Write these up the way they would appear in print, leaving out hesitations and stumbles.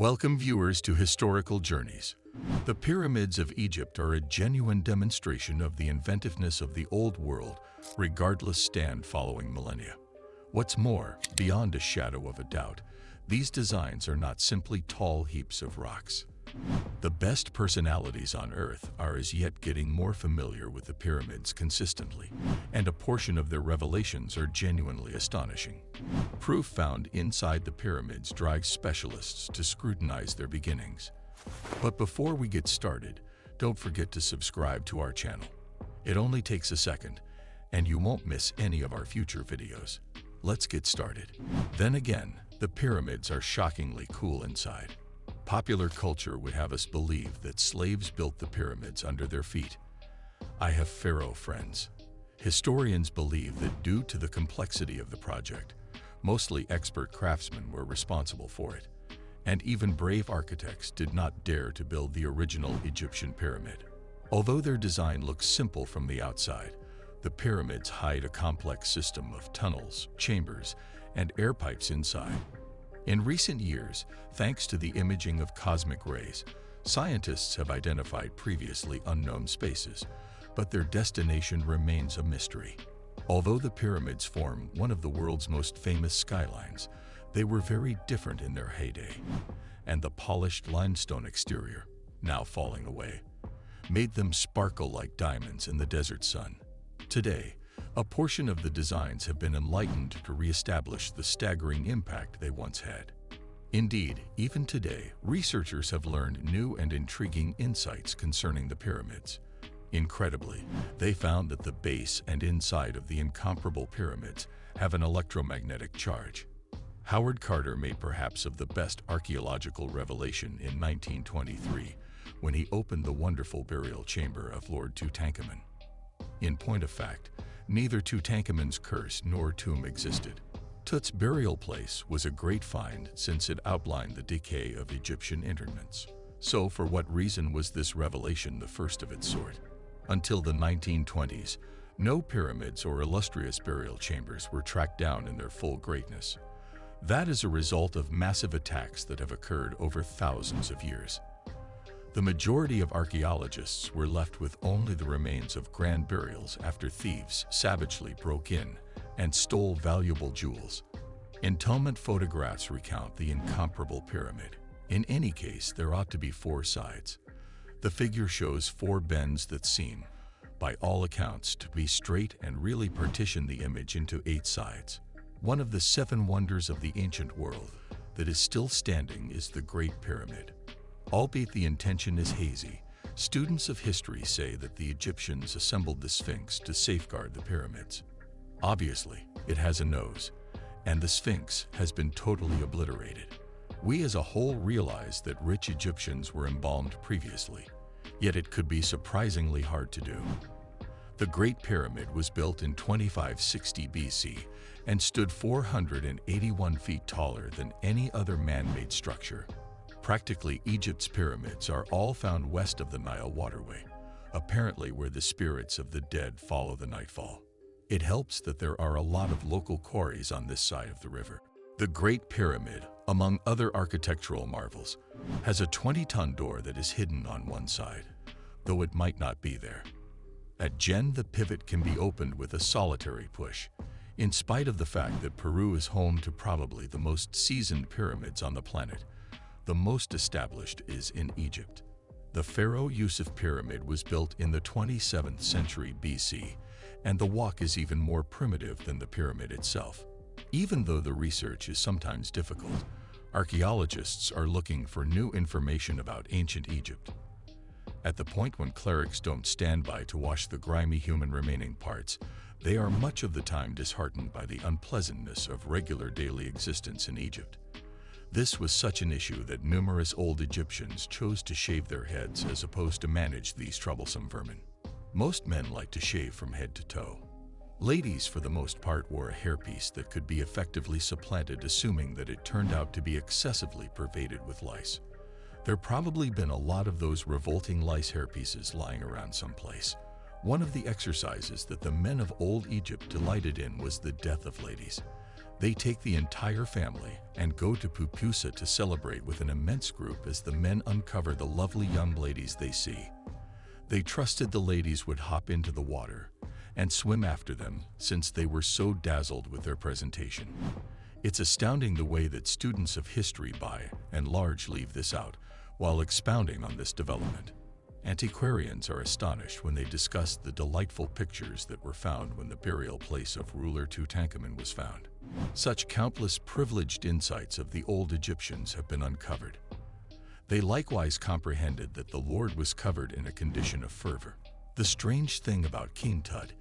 Welcome viewers to Historical Journeys. The pyramids of Egypt are a genuine demonstration of the inventiveness of the old world, regardless stand following millennia. What's more, beyond a shadow of a doubt, these designs are not simply tall heaps of rocks. The best personalities on Earth are as yet getting more familiar with the pyramids consistently, and a portion of their revelations are genuinely astonishing. Proof found inside the pyramids drives specialists to scrutinize their beginnings. But before we get started, don't forget to subscribe to our channel. It only takes a second, and you won't miss any of our future videos. Let's get started. Then again, the pyramids are shockingly cool inside. Popular culture would have us believe that slaves built the pyramids under their feet. I have pharaoh friends. Historians believe that due to the complexity of the project, mostly expert craftsmen were responsible for it, and even brave architects did not dare to build the original Egyptian pyramid. Although their design looks simple from the outside, the pyramids hide a complex system of tunnels, chambers, and air pipes inside. In recent years, thanks to the imaging of cosmic rays, scientists have identified previously unknown spaces, but their destination remains a mystery. Although the pyramids form one of the world's most famous skylines, they were very different in their heyday, and the polished limestone exterior, now falling away, made them sparkle like diamonds in the desert sun. Today, a portion of the designs have been enlightened to re-establish the staggering impact they once had. Indeed, even today, researchers have learned new and intriguing insights concerning the pyramids. Incredibly, they found that the base and inside of the incomparable pyramids have an electromagnetic charge. Howard Carter made perhaps of the best archaeological revelation in 1923 when he opened the wonderful burial chamber of Lord Tutankhamun. In point of fact, neither Tutankhamun's curse nor tomb existed. Tut's burial place was a great find since it outlined the decay of Egyptian interments. So for what reason was this revelation the first of its sort? Until the 1920s, no pyramids or illustrious burial chambers were tracked down in their full greatness. That is a result of massive attacks that have occurred over thousands of years. The majority of archaeologists were left with only the remains of grand burials after thieves savagely broke in and stole valuable jewels. Entombment photographs recount the incomparable pyramid. In any case, there ought to be four sides. The figure shows four bends that seem, by all accounts, to be straight and really partition the image into 8 sides. One of the 7 wonders of the ancient world that is still standing is the Great Pyramid. Albeit the intention is hazy, students of history say that the Egyptians assembled the Sphinx to safeguard the pyramids. Obviously, it has a nose, and the Sphinx has been totally obliterated. We as a whole realize that rich Egyptians were embalmed previously, yet it could be surprisingly hard to do. The Great Pyramid was built in 2560 BC and stood 481 feet taller than any other man-made structure. Practically, Egypt's pyramids are all found west of the Nile waterway, apparently where the spirits of the dead follow the nightfall. It helps that there are a lot of local quarries on this side of the river. The Great Pyramid, among other architectural marvels, has a 20-ton door that is hidden on one side, though it might not be there. At Djenné, the pivot can be opened with a solitary push, in spite of the fact that Peru is home to probably the most seasoned pyramids on the planet. The most established is in Egypt. The Pharaoh Yusuf Pyramid was built in the 27th century BC, and the walk is even more primitive than the pyramid itself. Even though the research is sometimes difficult, archaeologists are looking for new information about ancient Egypt. At the point when clerics don't stand by to wash the grimy human remaining parts, they are much of the time disheartened by the unpleasantness of regular daily existence in Egypt. This was such an issue that numerous old Egyptians chose to shave their heads as opposed to manage these troublesome vermin. Most men like to shave from head to toe. Ladies, for the most part, wore a hairpiece that could be effectively supplanted, assuming that it turned out to be excessively pervaded with lice. There probably been a lot of those revolting lice hairpieces lying around someplace. One of the exercises that the men of old Egypt delighted in was the death of ladies. They take the entire family and go to Pupusa to celebrate with an immense group as the men uncover the lovely young ladies they see. They trusted the ladies would hop into the water and swim after them since they were so dazzled with their presentation. It's astounding the way that students of history by and large leave this out while expounding on this development. Antiquarians are astonished when they discuss the delightful pictures that were found when the burial place of ruler Tutankhamun was found. Such countless privileged insights of the old Egyptians have been uncovered. They likewise comprehended that the Lord was covered in a condition of fervor. The strange thing about King Tut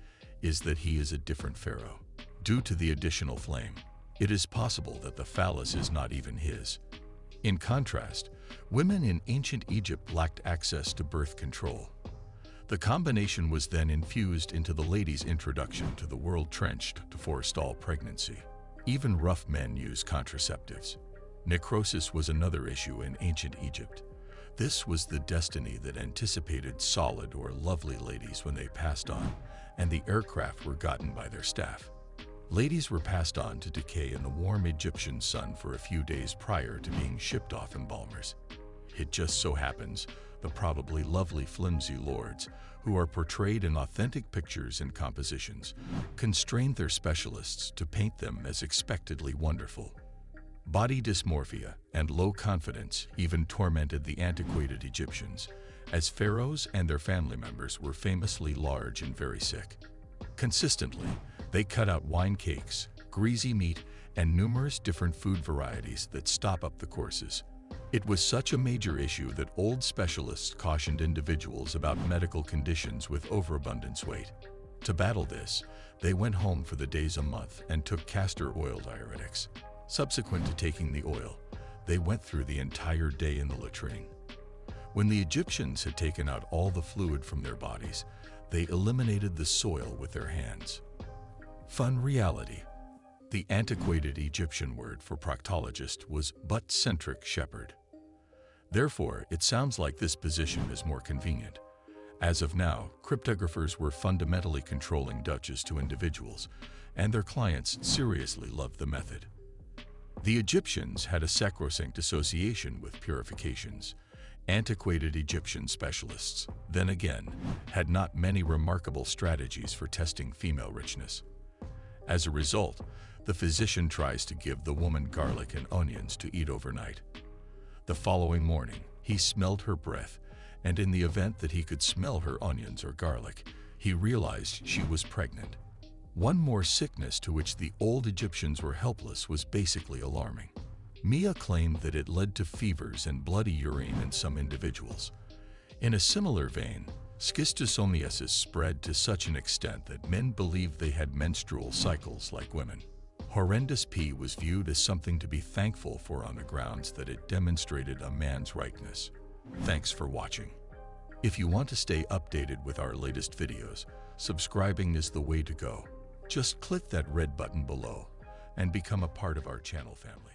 is that he is a different pharaoh. Due to the additional flame, it is possible that the phallus is not even his. In contrast, women in ancient Egypt lacked access to birth control. The combination was then infused into the lady's introduction to the world trenched to forestall pregnancy. Even rough men use contraceptives. Necrosis was another issue in ancient Egypt. This was the destiny that anticipated solid or lovely ladies when they passed on, and the aircraft were gotten by their staff. Ladies were passed on to decay in the warm Egyptian sun for a few days prior to being shipped off embalmers. It just so happens the probably lovely flimsy lords, who are portrayed in authentic pictures and compositions, constrained their specialists to paint them as expectedly wonderful. Body dysmorphia and low confidence even tormented the antiquated Egyptians, as pharaohs and their family members were famously large and very sick. Consistently, they cut out wine cakes, greasy meat, and numerous different food varieties that stop up the courses. It was such a major issue that old specialists cautioned individuals about medical conditions with overabundance weight. To battle this, they went home for the days a month and took castor oil diuretics. Subsequent to taking the oil, they went through the entire day in the latrine. When the Egyptians had taken out all the fluid from their bodies, they eliminated the soil with their hands. Fun reality. The antiquated Egyptian word for proctologist was butt-centric shepherd. Therefore, it sounds like this position is more convenient. As of now, cryptographers were fundamentally controlling duchess to individuals, and their clients seriously loved the method. The Egyptians had a sacrosanct association with purifications. Antiquated Egyptian specialists, then again, had not many remarkable strategies for testing female richness. As a result, the physician tries to give the woman garlic and onions to eat overnight. The following morning, he smelled her breath, and in the event that he could smell her onions or garlic, he realized she was pregnant. One more sickness to which the old Egyptians were helpless was basically alarming. Mia claimed that it led to fevers and bloody urine in some individuals. In a similar vein, schistosomiasis spread to such an extent that men believed they had menstrual cycles like women. Horrendous pee was viewed as something to be thankful for on the grounds that it demonstrated a man's rightness. Thanks for watching. If you want to stay updated with our latest videos, subscribing is the way to go. Just click that red button below and become a part of our channel family.